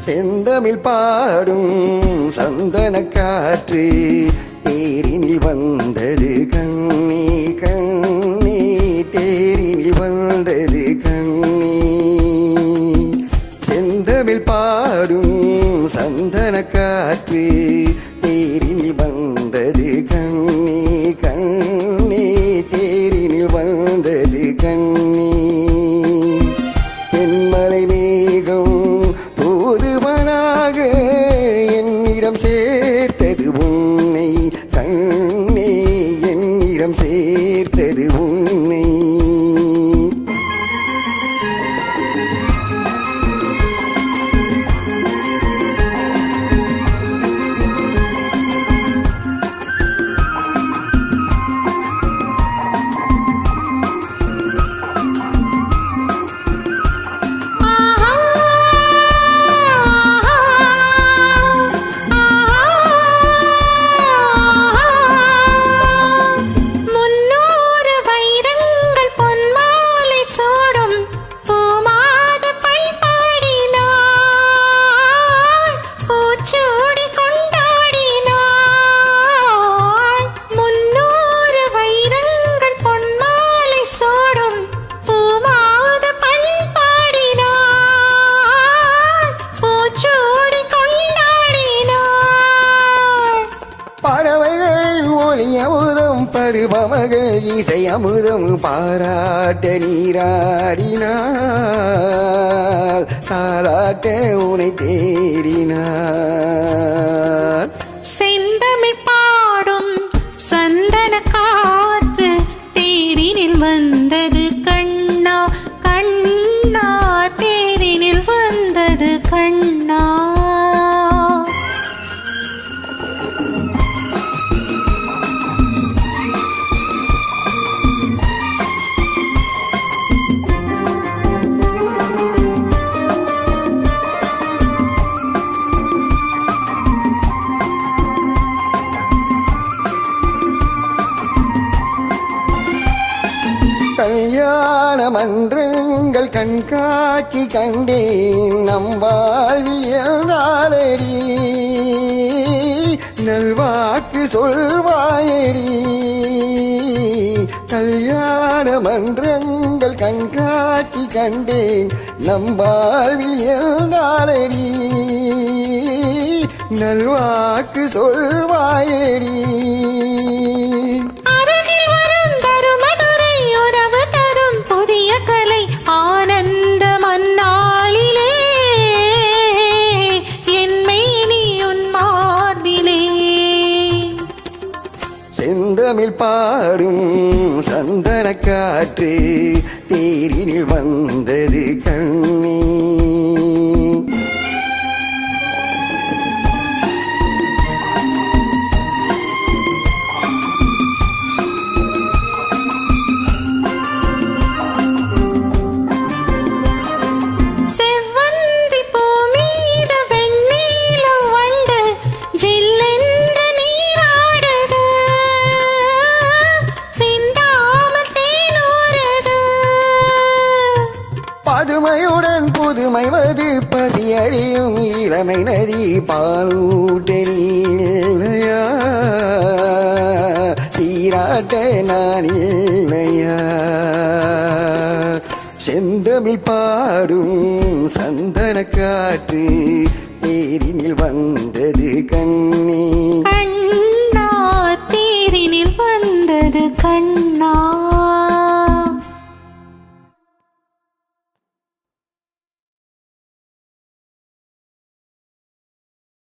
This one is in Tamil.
செந்தமிழ் பாடும் சந்தன காற்று தேரினில் வந்தது கண்ணே கண்ணே, தேரினில் வந்தது கண்ணே. செந்தமிழ் பாடும் சந்தன காற்று தேரினில் வந்தது கண்ணே கண்ணே, தேரினில் வந்தது கண்ணே. தென்மலை மேகம் தூதுவனாக என்னிடம் சேர்த்தது உன்னை கண்ணே, என்னிடம் சேர்த்தது உன்னை. பறவைகள் ஒளி அமுதம் பருபமகள் இசை அமுதம் பாராட்ட நீராடினார், தாராட்ட உனை தேடினார். செந்தமிழ் பாடும் சந்தன காற்று தேரினில் வந்தது கண்ணா கண்ணா, தேரினில் வந்தது கண்ணா. கல்யாண மன்றங்கள் கண்காட்சி கண்டேன் நம் வாழ்வியலாளடி, நல்வாக்கு சொல்வாயடி. கல்யாண மன்றங்கள் கண்காட்சி கண்டேன் நம் வாழ்வியலாளடி, நல்வாக்கு சொல்வாயடி. ஆனந்த மன்னாளிலே என்மை நீ உன் மார்பிலே. செந்தமிழ் பாடும் சந்தன காற்று தேரினில் வந்தது கண்ணே. பதுமையுடன் புதுமைவது பசியறியும் இளமை நதி பாலூட்டனில்லையா, சீராட்ட நான் இல்லையா. செந்தமிழ் பாடும் சந்தன காற்று தேரினில் வந்தது கண்ணே கண்ணா, தேரினில் வந்தது கண்ணா.